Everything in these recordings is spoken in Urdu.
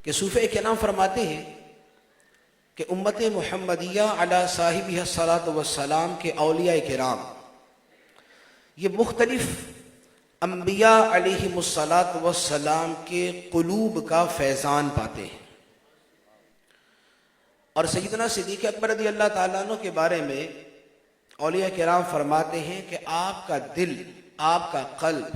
کہ صوفیہ کرام فرماتے ہیں کہ امت محمدیہ علی صاحبہ الصلاۃ والسلام کے اولیاء کرام یہ مختلف انبیاء علیہم الصلاۃ والسلام کے قلوب کا فیضان پاتے ہیں. اور سیدنا صدیق اکبر رضی اللہ تعالیٰ عنہ کے بارے میں اولیاء کرام فرماتے ہیں کہ آپ کا دل، آپ کا قلب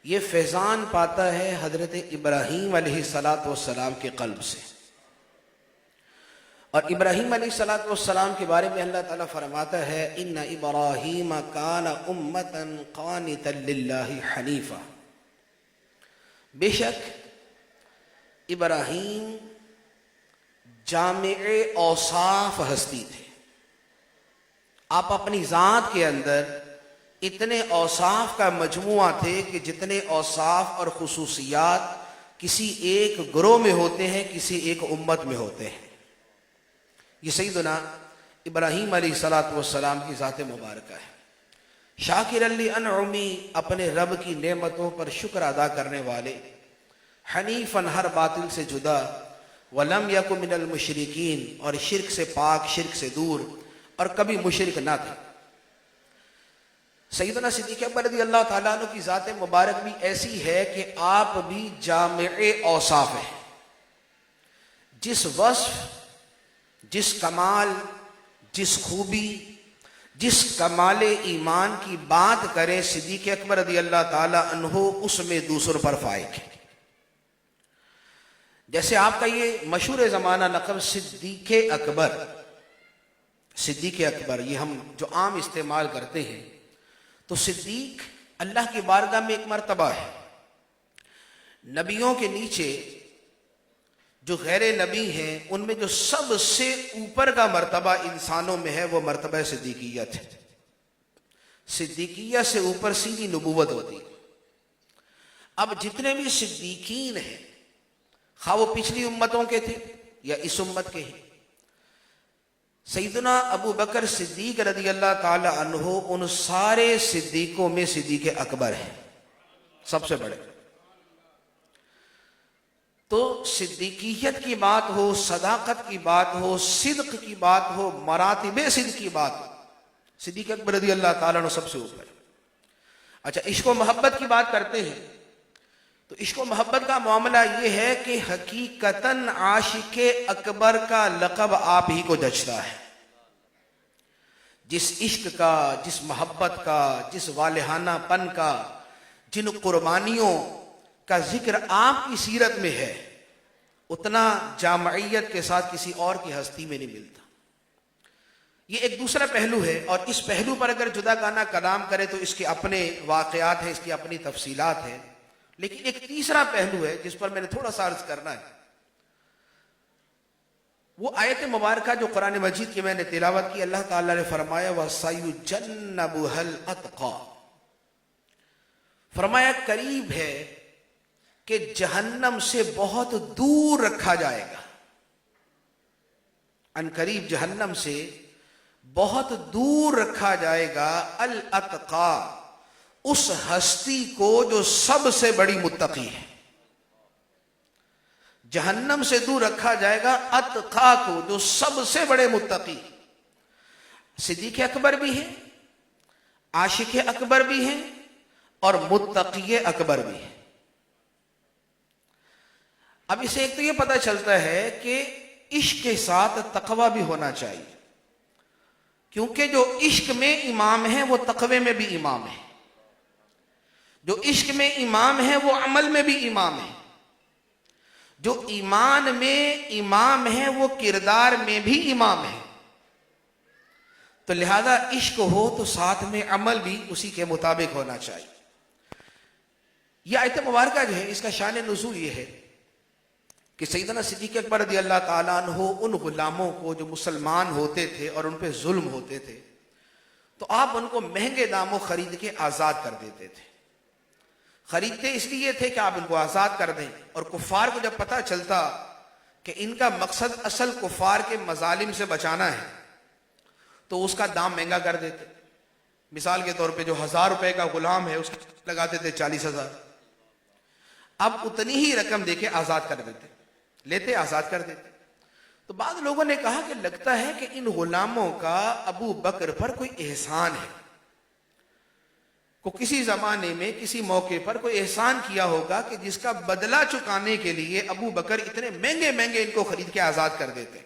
یہ فیضان پاتا ہے حضرت ابراہیم علیہ الصلاۃ والسلام کے قلب سے. اور ابراہیم علیہ الصلاۃ والسلام کے بارے میں اللہ تعالیٰ فرماتا ہے ان ابراہیم کان امتا قانتا للہ حنیفا. بے شک ابراہیم جامع اوصاف ہستی تھے. آپ اپنی ذات کے اندر اتنے اوصاف کا مجموعہ تھے کہ جتنے اوصاف اور خصوصیات کسی ایک گروہ میں ہوتے ہیں، کسی ایک امت میں ہوتے ہیں. یہ سیدنا ابراہیم علیہ الصلاۃ والسلام کی ذات مبارکہ ہے. شاکر لانعمی، اپنے رب کی نعمتوں پر شکر ادا کرنے والے، حنیفاً ہر باطل سے جدا، ولم یک من المشرکین، اور شرک سے پاک، شرک سے دور، اور کبھی مشرک نہ تھے. سیدنا صدیق اکبر رضی اللہ تعالیٰ عنہ کی ذات مبارک بھی ایسی ہے کہ آپ بھی جامع اوصاف ہیں. جس وصف، جس کمال، جس خوبی، جس کمال ایمان کی بات کریں صدیق اکبر رضی اللہ تعالیٰ عنہ اس میں دوسروں پر فائق ہے. جیسے آپ کا یہ مشہور زمانہ لقب صدیق اکبر، صدیق اکبر یہ ہم جو عام استعمال کرتے ہیں، تو صدیق اللہ کی بارگاہ میں ایک مرتبہ ہے. نبیوں کے نیچے جو غیر نبی ہیں ان میں جو سب سے اوپر کا مرتبہ انسانوں میں ہے وہ مرتبہ صدیقیت ہے. صدیقیت سے اوپر سیدھی نبوت ہوتی ہے. اب جتنے بھی صدیقین ہیں، خواہ وہ پچھلی امتوں کے تھے یا اس امت کے ہیں، سیدنا ابو بکر صدیق رضی اللہ تعالی عنہ ان سارے صدیقوں میں صدیق اکبر ہیں، سب سے بڑے. تو صدیقیت کی بات ہو، صداقت کی بات ہو، صدق کی بات ہو، مراتب صدق کی بات ہو، صدیق اکبر رضی اللہ تعالیٰ عنہ سب سے اوپر. اچھا، عشق و محبت کی بات کرتے ہیں تو عشق و محبت کا معاملہ یہ ہے کہ حقیقتاً عاشق اکبر کا لقب آپ ہی کو جچتا ہے. جس عشق کا، جس محبت کا، جس والہانہ پن کا، جن قربانیوں کا ذکر آپ کی سیرت میں ہے، اتنا جامعیت کے ساتھ کسی اور کی ہستی میں نہیں ملتا. یہ ایک دوسرا پہلو ہے، اور اس پہلو پر اگر جدا گانا کلام کرے تو اس کے اپنے واقعات ہیں، اس کی اپنی تفصیلات ہیں. لیکن ایک تیسرا پہلو ہے جس پر میں نے تھوڑا سا عرض کرنا ہے. وہ آیت مبارکہ جو قرآن مجید کی میں نے تلاوت کی، اللہ تعالیٰ نے فرمایا وَسَيُجَنَّبُهَا الْأَتْقَى، فرمایا قریب ہے کہ جہنم سے بہت دور رکھا جائے گا. ان قریب جہنم سے بہت دور رکھا جائے گا الاتقا، اس ہستی کو جو سب سے بڑی متقی ہے. جہنم سے دور رکھا جائے گا اتقا کو، جو سب سے بڑے متقی. صدیق اکبر بھی ہیں، عاشق اکبر بھی ہیں، اور متقی اکبر بھی ہیں. اب اسے ایک تو یہ پتہ چلتا ہے کہ عشق کے ساتھ تقوی بھی ہونا چاہیے، کیونکہ جو عشق میں امام ہے وہ تقوی میں بھی امام ہے. جو عشق میں امام ہے وہ عمل میں بھی امام ہے. جو ایمان میں امام ہے وہ کردار میں بھی امام ہے. تو لہذا عشق ہو تو ساتھ میں عمل بھی اسی کے مطابق ہونا چاہیے. یہ آیت مبارکہ جو ہے اس کا شان نزول یہ ہے کہ سیدنا صدیق اکبر رضی اللہ تعالیٰ عنہ ان غلاموں کو جو مسلمان ہوتے تھے اور ان پہ ظلم ہوتے تھے، تو آپ ان کو مہنگے داموں خرید کے آزاد کر دیتے تھے. خریدتے اس لیے تھے کہ آپ ان کو آزاد کر دیں، اور کفار کو جب پتہ چلتا کہ ان کا مقصد اصل کفار کے مظالم سے بچانا ہے تو اس کا دام مہنگا کر دیتے. مثال کے طور پہ جو 1000 روپے کا غلام ہے اس کو لگاتے تھے 40,000. اب اتنی ہی رقم دے کے آزاد کر دیتے. لیتے آزاد کر دیتے. تو بعض لوگوں نے کہا کہ لگتا ہے کہ ان غلاموں کا ابو بکر پر کوئی احسان ہے, کو کسی زمانے میں کسی موقع پر کوئی احسان کیا ہوگا کہ جس کا بدلہ چکانے کے لیے ابو بکر اتنے مہنگے مہنگے ان کو خرید کے آزاد کر دیتے.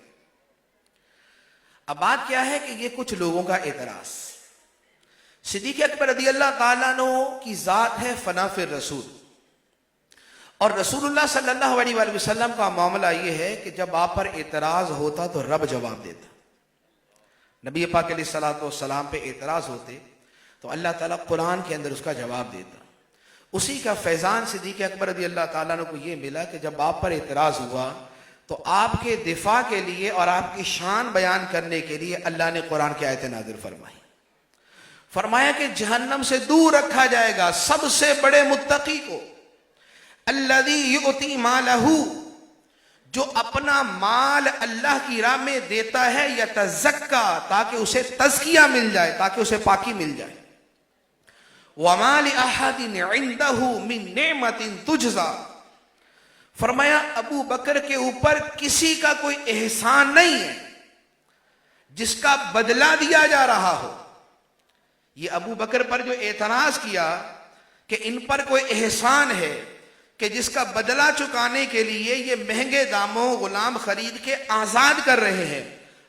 اب بات کیا ہے کہ یہ کچھ لوگوں کا اعتراض. صدیق اکبر رضی اللہ تعالیٰ عنہ کی ذات ہے فنا فی الرسول, اور رسول اللہ صلی اللہ علیہ وآلہ وسلم کا معاملہ یہ ہے کہ جب آپ پر اعتراض ہوتا تو رب جواب دیتا. نبی پاک علیہ الصلوۃ والسلام پہ اعتراض ہوتے تو اللہ تعالیٰ قرآن کے اندر اس کا جواب دیتا. اسی کا فیضان صدیق اکبر رضی اللہ تعالیٰ عنہ کو یہ ملا کہ جب آپ پر اعتراض ہوا تو آپ کے دفاع کے لیے اور آپ کی شان بیان کرنے کے لیے اللہ نے قرآن کی آیت نازل فرمائی. فرمایا کہ جہنم سے دور رکھا جائے گا سب سے بڑے متقی کو, الذی یؤتی مالہ, جو اپنا مال اللہ کی راہ میں دیتا ہے, یتزکا, تاکہ اسے تزکیہ مل جائے, تاکہ اسے پاکی مل جائے. وما لأحد عنده من نعمت تجزا, فرمایا ابو بکر کے اوپر کسی کا کوئی احسان نہیں ہے جس کا بدلہ دیا جا رہا ہو. یہ ابو بکر پر جو اعتراض کیا کہ ان پر کوئی احسان ہے کہ جس کا بدلہ چکانے کے لیے یہ مہنگے داموں غلام خرید کے آزاد کر رہے ہیں,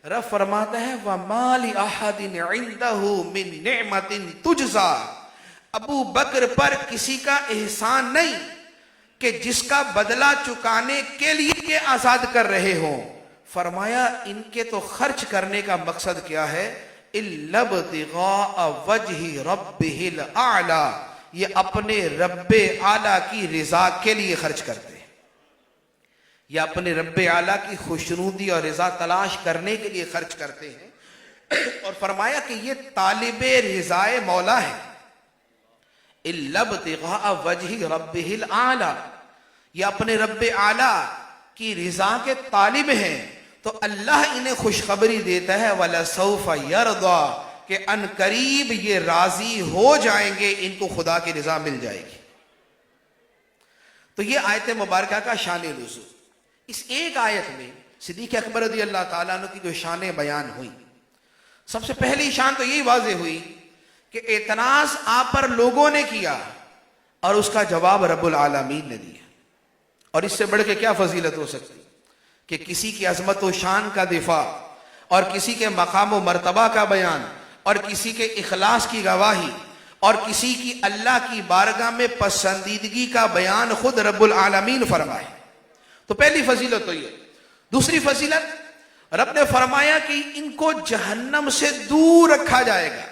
رب فرماتا ہے وَمَا لِأَحَدٍ عِنْدَهُ مِن نِعْمَةٍ تُجْزَى, ابو بکر پر کسی کا احسان نہیں کہ جس کا بدلہ چکانے کے لیے یہ آزاد کر رہے ہوں. فرمایا ان کے تو خرچ کرنے کا مقصد کیا ہے, إِلَّا ابْتِغَاءَ وَجْهِ رَبِّهِ الْأَعْلَى, یہ اپنے رب اعلیٰ کی رضا کے لیے خرچ کرتے ہیں, یا اپنے رب اعلیٰ کی خوشنودی اور رضا تلاش کرنے کے لیے خرچ کرتے ہیں. اور فرمایا کہ یہ طالب رضائے مولا ہے. إِلَّا ابْتِغَاءَ وَجْهِ رَبِّهِ الْأَعْلَى, یہ اپنے رب اعلیٰ کی رضا کے طالب ہیں. تو اللہ انہیں خوشخبری دیتا ہے وَلَسَوْفَ يَرْضَى, کہ ان قریب یہ راضی ہو جائیں گے, ان کو خدا کی رضا مل جائے گی. تو یہ آیت مبارکہ کا شان نزول. اس ایک آیت میں صدیق اکبر رضی اللہ تعالیٰ عنہ کی جو شانیں بیان ہوئی, سب سے پہلی شان تو یہی واضح ہوئی کہ اعتراض آپ پر لوگوں نے کیا اور اس کا جواب رب العالمین نے دیا. اور اس سے بڑھ کے کیا فضیلت ہو سکتی کہ کسی کی عظمت و شان کا دفاع, اور کسی کے مقام و مرتبہ کا بیان, اور کسی کے اخلاص کی گواہی, اور کسی کی اللہ کی بارگاہ میں پسندیدگی کا بیان خود رب العالمین فرمائے. تو پہلی فضیلت تو یہ. دوسری فضیلت, رب نے فرمایا کہ ان کو جہنم سے دور رکھا جائے گا,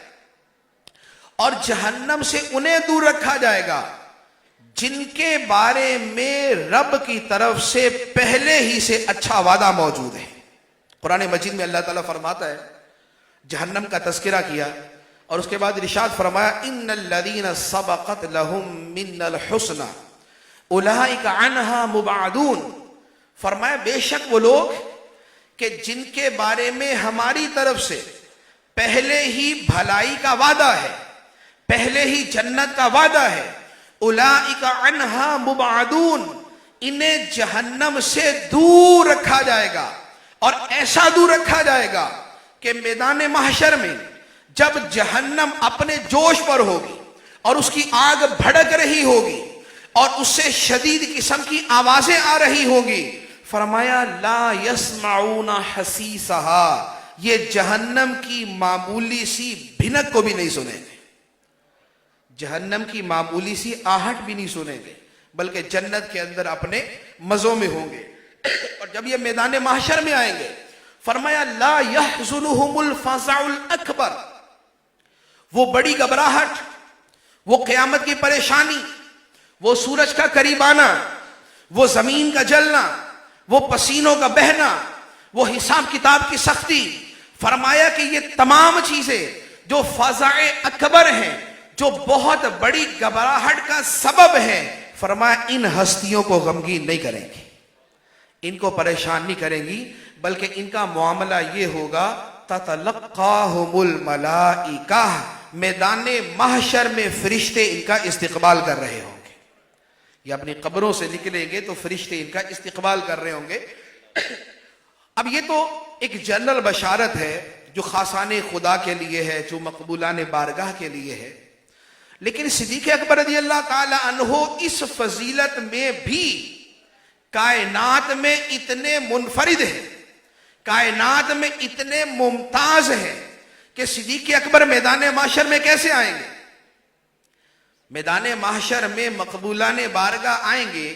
اور جہنم سے انہیں دور رکھا جائے گا جن کے بارے میں رب کی طرف سے پہلے ہی سے اچھا وعدہ موجود ہے. قرآن مجید میں اللہ تعالیٰ فرماتا ہے, جہنم کا تذکرہ کیا اور اس کے بعد ارشاد فرمایا ان الذین سبقت لهم من الحسنى اولئک عنها مبعدون. فرمایا بے شک وہ لوگ کہ جن کے بارے میں ہماری طرف سے پہلے ہی بھلائی کا وعدہ ہے, پہلے ہی جنت کا وعدہ ہے, اولئک عنها مبعدون, انہیں جہنم سے دور رکھا جائے گا. اور ایسا دور رکھا جائے گا کہ میدان محشر میں جب جہنم اپنے جوش پر ہوگی اور اس کی آگ بھڑک رہی ہوگی اور اس سے شدید قسم کی آوازیں آ رہی ہوں گی, فرمایا لا یسمعون حسیسہا, یہ جہنم کی معمولی سی بھنک کو بھی نہیں سنیں گے, جہنم کی معمولی سی آہٹ بھی نہیں سنیں گے, بلکہ جنت کے اندر اپنے مزوں میں ہوں گے. اور جب یہ میدان محشر میں آئیں گے, فرمایا لا يحزنهم الفزع الاکبر, وہ بڑی گھبراہٹ, وہ قیامت کی پریشانی, وہ سورج کا قریب آنا, وہ زمین کا جلنا, وہ پسینوں کا بہنا, وہ حساب کتاب کی سختی, فرمایا کہ یہ تمام چیزیں جو فزع اکبر ہیں, جو بہت بڑی گھبراہٹ کا سبب ہے, فرمایا ان ہستیوں کو غمگین نہیں کریں گی, ان کو پریشان نہیں کریں گی, بلکہ ان کا معاملہ یہ ہوگا تتلقاہم الملائکہ, میدان محشر میں فرشتے ان کا استقبال کر رہے ہوں گے. یہ اپنی قبروں سے نکلیں گے تو فرشتے ان کا استقبال کر رہے ہوں گے. اب یہ تو ایک جنرل بشارت ہے جو خاصان خدا کے لیے ہے، جو مقبولان بارگاہ کے لیے ہے. لیکن صدیق اکبر رضی اللہ تعالی عنہ اس فضیلت میں بھی کائنات میں اتنے منفرد ہیں، کائنات میں اتنے ممتاز ہیں کہ صدیق اکبر میدان محشر میں کیسے آئیں گے؟ میدان محشر میں مقبولان بارگاہ آئیں گے،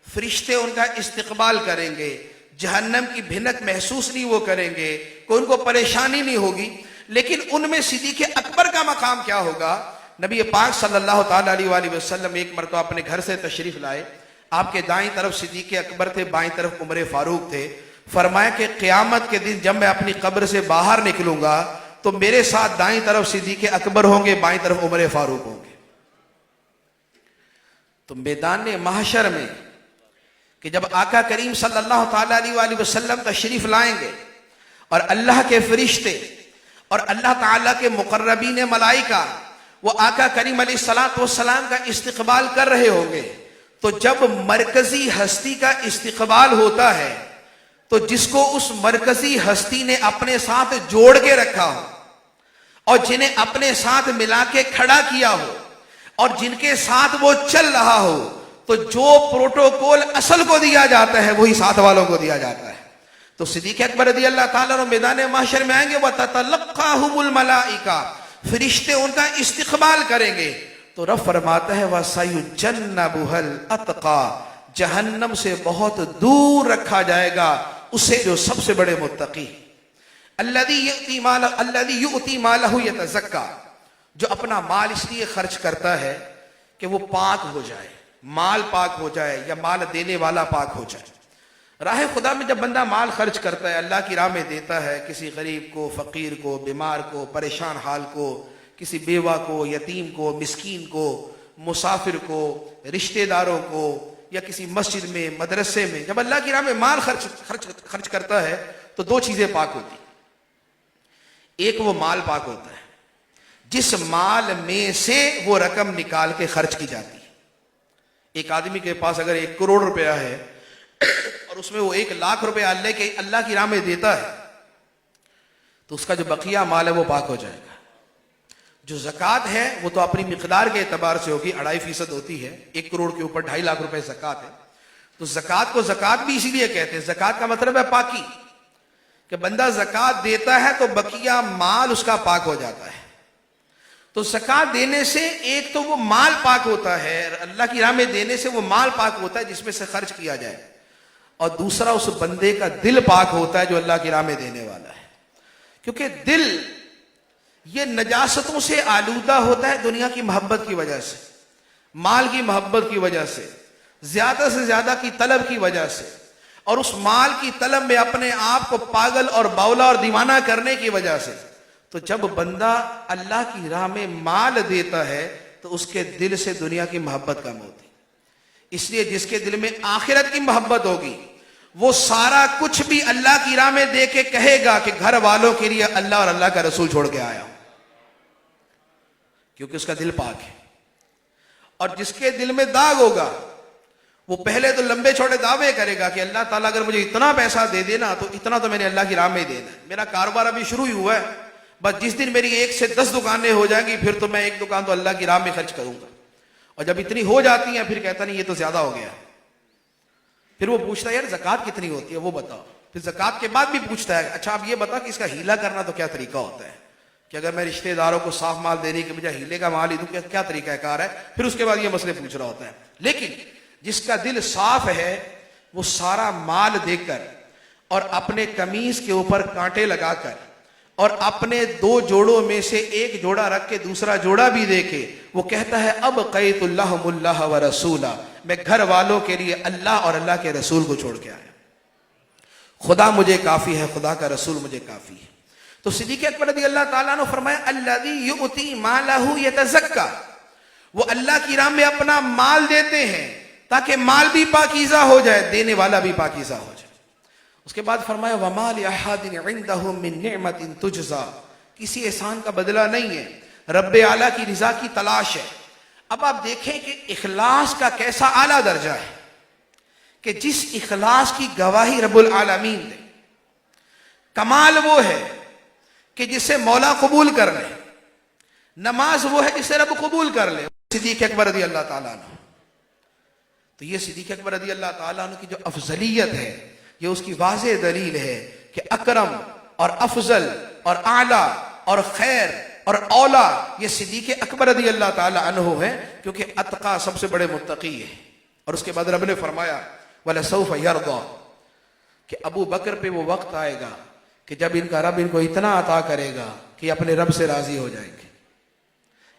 فرشتے ان کا استقبال کریں گے، جہنم کی بھنک محسوس نہیں وہ کریں گے، کوئی ان کو پریشانی نہیں ہوگی. لیکن ان میں صدیق اکبر کا مقام کیا ہوگا؟ نبی پاک صلی اللہ تعالیٰ علیہ وآلہ وسلم ایک مرتبہ اپنے گھر سے تشریف لائے. آپ کے دائیں طرف صدیق اکبر تھے، بائیں طرف عمر فاروق تھے. فرمایا کہ قیامت کے دن جب میں اپنی قبر سے باہر نکلوں گا تو میرے ساتھ دائیں طرف صدیق اکبر ہوں گے، بائیں طرف عمر فاروق ہوں گے. تو میدان محشر میں کہ جب آقا کریم صلی اللہ تعالیٰ علیہ وآلہ وسلم تشریف لائیں گے اور اللہ کے فرشتے اور اللہ تعالیٰ کے مقربین ملائکہ وہ آقا کریم علیہ السلام کا استقبال کر رہے ہوں گے، تو جب مرکزی ہستی کا استقبال ہوتا ہے تو جس کو اس مرکزی ہستی نے اپنے ساتھ جوڑ کے رکھا ہو اور جنہیں اپنے ساتھ ملا کے کھڑا کیا ہو اور جن کے ساتھ وہ چل رہا ہو، تو جو پروٹوکول اصل کو دیا جاتا ہے وہی ساتھ والوں کو دیا جاتا ہے. تو صدیق اکبر رضی اللہ تعالیٰ عنہ میدان محشر میں آئیں گے، وَتَتَلَقَّاهُمُ الْمَلَائِكَةُ، فرشتے ان کا استقبال کریں گے. تو رب فرماتا ہے وَسَيُجَنَّبُهَا الْأَتْقَى، جہنم سے بہت دور رکھا جائے گا اسے جو سب سے بڑے متقی، الَّذِي يُؤْتِي مَالَهُ يَتَزَكَّى، جو اپنا مال اس لیے خرچ کرتا ہے کہ وہ پاک ہو جائے، مال پاک ہو جائے یا مال دینے والا پاک ہو جائے. راہ خدا میں جب بندہ مال خرچ کرتا ہے، اللہ کی راہ میں دیتا ہے، کسی غریب کو، فقیر کو، بیمار کو، پریشان حال کو، کسی بیوہ کو، یتیم کو، مسکین کو، مسافر کو، رشتہ داروں کو، یا کسی مسجد میں، مدرسے میں جب اللہ کی راہ میں مال خرچ کرتا ہے تو دو چیزیں پاک ہوتی. ایک وہ مال پاک ہوتا ہے جس مال میں سے وہ رقم نکال کے خرچ کی جاتی ہے. ایک آدمی کے پاس اگر 1 کروڑ روپیہ ہے اور اس میں وہ 1 لاکھ روپیہ اللہ کی راہ میں دیتا ہے تو اس کا جو بقیہ مال ہے وہ پاک ہو جائے گا. جو زکوٰۃ ہے وہ تو اپنی مقدار کے اعتبار سے ہوگی، 2.5% ہوتی ہے، 1 کروڑ کے اوپر 2.5 لاکھ روپے زکوٰۃ ہے. تو زکوٰۃ کو زکوٰۃ بھی اسی لیے کہتے ہیں، زکوٰۃ کا مطلب ہے پاکی، کہ بندہ زکوٰۃ دیتا ہے تو بقیہ مال اس کا پاک ہو جاتا ہے. تو زکوٰۃ دینے سے ایک تو وہ مال پاک ہوتا ہے، اللہ کی راہ میں دینے سے وہ مال پاک ہوتا ہے جس میں سے خرچ کیا جائے، اور دوسرا اس بندے کا دل پاک ہوتا ہے جو اللہ کی راہ میں دینے والا ہے. کیونکہ دل یہ نجاستوں سے آلودہ ہوتا ہے دنیا کی محبت کی وجہ سے، مال کی محبت کی وجہ سے، زیادہ سے زیادہ کی طلب کی وجہ سے، اور اس مال کی طلب میں اپنے آپ کو پاگل اور باولا اور دیوانہ کرنے کی وجہ سے. تو جب بندہ اللہ کی راہ میں مال دیتا ہے تو اس کے دل سے دنیا کی محبت کم ہوتی. اس لیے جس کے دل میں آخرت کی محبت ہوگی وہ سارا کچھ بھی اللہ کی راہ میں دے کے کہے گا کہ گھر والوں کے لیے اللہ اور اللہ کا رسول چھوڑ کے آیا ہوں، کیونکہ اس کا دل پاک ہے. اور جس کے دل میں داغ ہوگا وہ پہلے تو لمبے چھوٹے دعوے کرے گا کہ اللہ تعالیٰ اگر مجھے اتنا پیسہ دے دینا تو اتنا تو میں نے اللہ کی راہ میں دینا ہے، میرا کاروبار ابھی شروع ہی ہوا ہے، بس جس دن میری 1 سے 10 دکانیں ہو جائیں گی پھر تو میں 1 دکان تو اللہ کی راہ میں خرچ کروں گا. اور جب اتنی ہو جاتی ہیں پھر کہتا نہیں یہ تو زیادہ ہو گیا. پھر وہ پوچھتا ہے یار زکوٰۃ کتنی ہوتی ہے وہ بتاؤ. پھر زکوٰۃ کے بعد بھی پوچھتا ہے اچھا آپ یہ بتا کہ اس کا ہیلا کرنا تو کیا طریقہ ہوتا ہے، کہ اگر میں رشتہ داروں کو صاف مال دینے کے بجائے ہیلے کا مال ہی دوں کیا طریقہ کار ہے. پھر اس کے بعد یہ مسئلے پوچھ رہا ہوتا ہے. لیکن جس کا دل صاف ہے وہ سارا مال دے کر اور اپنے قمیص کے اوپر کانٹے لگا کر اور اپنے 2 جوڑوں میں سے 1 جوڑا رکھ کے دوسرا جوڑا بھی دے کے وہ کہتا ہے اب قیت اللہم اللہ و رسولہ، میں گھر والوں کے لیے اللہ اور اللہ کے رسول کو چھوڑ کے آیا، خدا مجھے کافی ہے، خدا کا رسول مجھے کافی ہے. تو صدیق اکبر رضی اللہ تعالیٰ نے فرمایا الذی یؤتی مالہ یتزکا، وہ اللہ کی راہ میں اپنا مال دیتے ہیں تاکہ مال بھی پاکیزہ ہو جائے، دینے والا بھی پاکیزہ ہو جائے. اس کے بعد فرمایا وَمَا لِأَحَدٍ عِنْدَهُ مِن نِعْمَةٍ تُجْزَى، کسی احسان کا بدلہ نہیں ہے، رب اعلیٰ کی رضا کی تلاش ہے. اب آپ دیکھیں کہ اخلاص کا کیسا اعلیٰ درجہ ہے کہ جس اخلاص کی گواہی رب العالمین دے، کمال وہ ہے کہ جسے مولا قبول کر لے، نماز وہ ہے جسے رب قبول کر لے، صدیق اکبر رضی اللہ تعالیٰ عنہ۔ تو یہ صدیق اکبر رضی اللہ تعالیٰ عنہ کی جو افضلیت ہے، یہ اس کی واضح دلیل ہے کہ اکرم اور افضل اور اعلیٰ اور خیر اور اولا یہ صدیق اکبر رضی اللہ تعالیٰ عنہ ہے، کیونکہ اتقا سب سے بڑے متقی ہے۔ اور اس کے بعد رب نے فرمایا وَلَسَوْفَ يَرْضَى کہ ابو بکر پہ وہ وقت آئے گا کہ جب ان کا رب ان کو اتنا عطا کرے گا کہ یہ اپنے رب سے راضی ہو جائیں گے،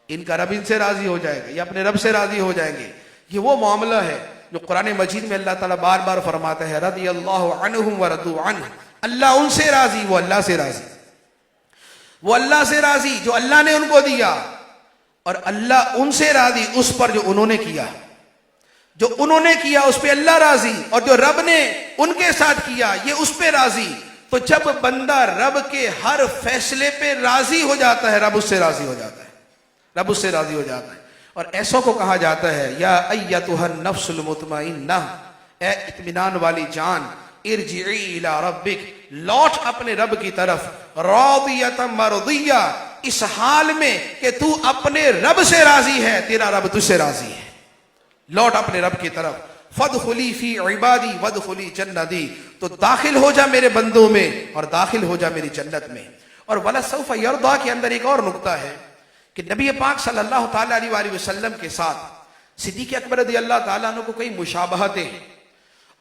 ان کا رب ان سے راضی ہو جائے گا، یہ اپنے رب سے راضی ہو جائیں گے۔ یہ وہ معاملہ ہے جو قرآن مجید میں اللہ تعالیٰ بار بار فرماتا ہے رضی اللہ عنہم ورضوا عنہ، اللہ ان سے راضی، وہ اللہ سے راضی، وہ اللہ سے راضی جو اللہ نے ان کو دیا، اور اللہ ان سے راضی اس پر جو انہوں نے کیا، جو انہوں نے کیا اس پہ اللہ راضی، اور جو رب نے ان کے ساتھ کیا یہ اس پہ راضی۔ تو جب بندہ رب کے ہر فیصلے پہ راضی ہو جاتا ہے، رب اس سے راضی ہو جاتا ہے، رب اس سے راضی ہو جاتا ہے۔ اور ایسوں کو کہا جاتا ہے یا ایتھا النفس المطمئنہ، اے اطمینان والی جان، ارجعی الی ربک، لوٹ اپنے رب کی طرف، راضیۃ مرضیہ، اس حال میں کہ تو اپنے رب سے راضی ہے، تیرا رب تجھ سے راضی ہے، لوٹ اپنے رب کی طرف۔ فادخلی فی عبادی وادخلی جنتی، تو داخل ہو جا میرے بندوں میں اور داخل ہو جا میری جنت میں۔ اور وَلَسَوْفَ يَرْضَى کے اندر ایک اور نقطہ ہے کہ نبی پاک صلی اللہ تعالیٰ علیہ وآلہ وسلم کے ساتھ صدیق اکبر رضی اللہ تعالیٰ عنہ کو کئی مشابہتیں ہیں،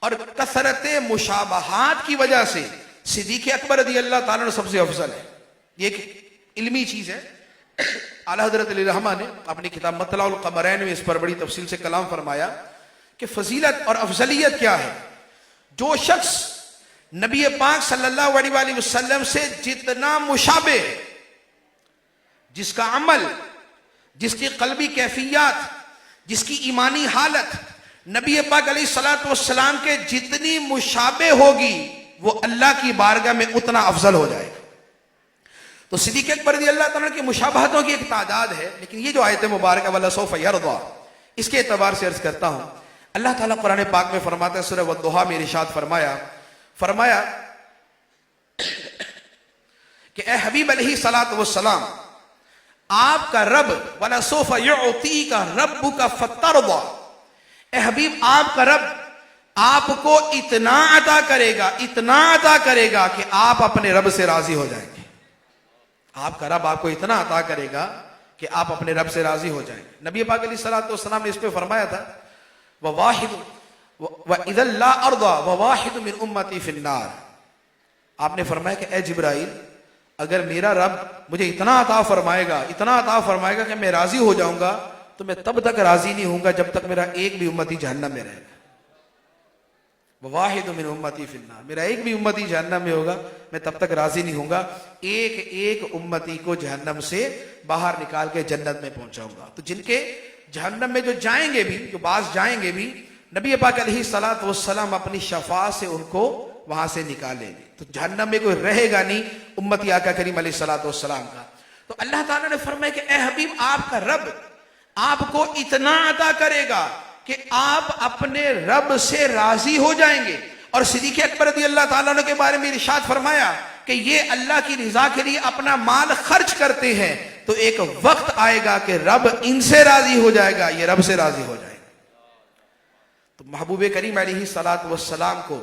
اور کثرت مشابہات کی وجہ سے صدیق اکبر رضی اللہ تعالیٰ عنہ سب سے افضل ہے۔ یہ ایک علمی چیز ہے، اعلیٰ حضرت علی رحمہ نے اپنی کتاب مطلع القمرین میں اس پر بڑی تفصیل سے کلام فرمایا کہ فضیلت اور افضلیت کیا ہے۔ جو شخص نبی پاک صلی اللہ علیہ وآلہ وسلم سے جتنا مشابہ ہے، جس کا عمل، جس کی قلبی کیفیات، جس کی ایمانی حالت نبی پاک علیہ الصلوۃ والسلام کے جتنی مشابہ ہوگی، وہ اللہ کی بارگاہ میں اتنا افضل ہو جائے گا۔ تو صدیق اکبر رضی اللہ تعالیٰ کی مشابہتوں کی ایک تعداد ہے، لیکن یہ جو آیت مبارکہ وَلَسَوْفَ يَرْضَى، اس کے اعتبار سے عرض کرتا ہوں، اللہ تعالیٰ قرآن پاک میں فرماتا ہے، سورہ والضحیٰ میں ارشاد فرمایا کہ اے حبیب علیہ الصلوۃ والسلام، آپ کا رب وَلَسَوْفَ يُعْطِيكَ رَبُّكَ فَتَرْضَى، اے حبیب آپ کا رب آپ کو اتنا عطا کرے گا، اتنا عطا کرے گا کہ آپ اپنے رب سے راضی ہو جائیں گے۔ آپ کا رب آپ کو اتنا عطا کرے گا کہ آپ اپنے رب سے راضی ہو جائیں گے۔ نبی پاک علیہ الصلوۃ والسلام نے اس پہ فرمایا تھا وَوَاحِدٌ وَإِذَا لَا أَرْضَى وَوَاحِدٌ مِّنْ أُمَّتِي فِي النَّارِ، آپ نے فرمایا کہ اے جبرائیل، اگر میرا رب مجھے اتنا عطا فرمائے گا کہ میں راضی ہو جاؤں گا، تو میں تب تک راضی نہیں ہوں گا جب تک میرا ایک بھی امتی جہنم میں رہے گا۔ وَوَاحِدٌ مِّنْ أُمَّتِي فِي النَّارِ، میرا ایک بھی امتی جہنم میں ہوگا، میں تب تک راضی نہیں ہوں گا، ایک ایک امتی کو جہنم سے باہر نکال کے جنت میں پہنچاؤں گا۔ تو جن کے جہنم میں جو جائیں گے بھی، جو بعض جائیں گے بھی، نبی پاک علیہ الصلوۃ والسلام اپنی شفاعت سے ان کو وہاں سے نکالیں گے، تو جہنم میں کوئی رہے گا نہیں امتی آقا کریم علیہ الصلوۃ والسلام کا۔ تو اللہ تعالیٰ نے فرمایا کہ اے حبیب آپ کا رب آپ کو اتنا عطا کرے گا کہ آپ اپنے رب سے راضی ہو جائیں گے۔ اور صدیق اکبر رضی اللہ تعالیٰ عنہ کے بارے میں ارشاد فرمایا کہ یہ اللہ کی رضا کے لیے اپنا مال خرچ کرتے ہیں، تو ایک وقت آئے گا کہ رب ان سے راضی ہو جائے گا، یہ رب سے راضی ہو جائے گا۔ تو محبوب کریم علیہ الصلوۃ والسلام کو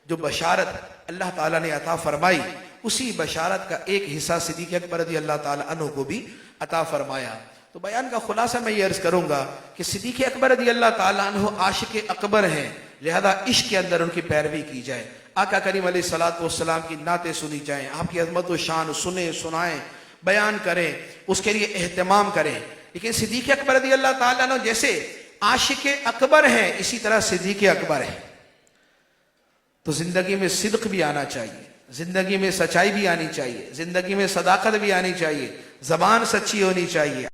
جو بشارت اللہ تعالیٰ نے عطا فرمائی، اسی بشارت کا ایک حصہ صدیق اکبر رضی اللہ تعالیٰ عنہ کو بھی عطا فرمایا۔ تو بیان کا خلاصہ میں یہ عرض کروں گا کہ صدیق اکبر رضی اللہ تعالیٰ عنہ عاشق اکبر ہیں، لہذا عشق کے اندر ان کی پیروی کی جائے، آقا کریم علیہ الصلوۃ والسلام کی نعتیں سنی جائیں، آپ کی عظمت و شان سنیں، سنائیں، بیان کریں، اس کے لیے اہتمام کریں۔ لیکن صدیق اکبر رضی اللہ تعالیٰ عنہ جیسے عاشق اکبر ہیں، اسی طرح صدیق اکبر ہیں، تو زندگی میں صدق بھی آنا چاہیے، زندگی میں سچائی بھی آنی چاہیے، زندگی میں صداقت بھی آنی چاہیے، زبان سچی ہونی چاہیے۔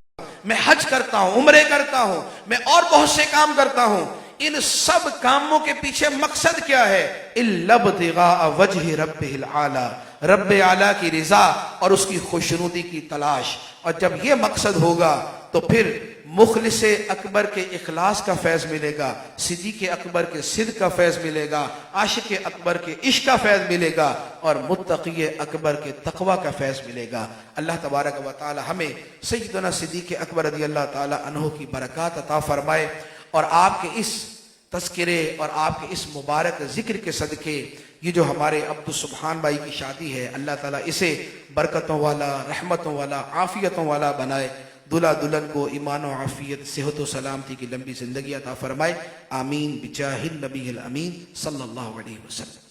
میں حج کرتا ہوں، عمرے کرتا ہوں، میں اور بہت سے کام کرتا ہوں، ان سب کاموں کے پیچھے مقصد کیا ہے؟ إِلَّا ابْتِغَاءَ وَجْهِ رَبِّهِ الْأَعْلَى، رب اعلیٰ کی رضا اور اس کی خوشنودی کی تلاش۔ اور جب یہ مقصد ہوگا تو پھر مخلص اکبر کے اخلاص کا فیض ملے گا، صدیق اکبر کے صدق کا فیض ملے گا، عاشق اکبر کے عشق کا فیض ملے گا، اور متقی اکبر کے تقوی کا فیض ملے گا۔ اللہ تبارک و تعالی ہمیں سیدنا صدیق اکبر رضی اللہ تعالی عنہ کی برکات عطا فرمائے، اور آپ کے اس تذکرے اور آپ کے اس مبارک ذکر کے صدقے یہ جو ہمارے عبد السبحان بھائی کی شادی ہے، اللہ تعالیٰ اسے برکتوں والا، رحمتوں والا، عافیتوں والا بنائے، دلہا دلہن کو ایمان و عافیت، صحت و سلامتی کی لمبی زندگی عطا فرمائے، آمین بجاہ النبی الامین صلی اللہ علیہ وسلم۔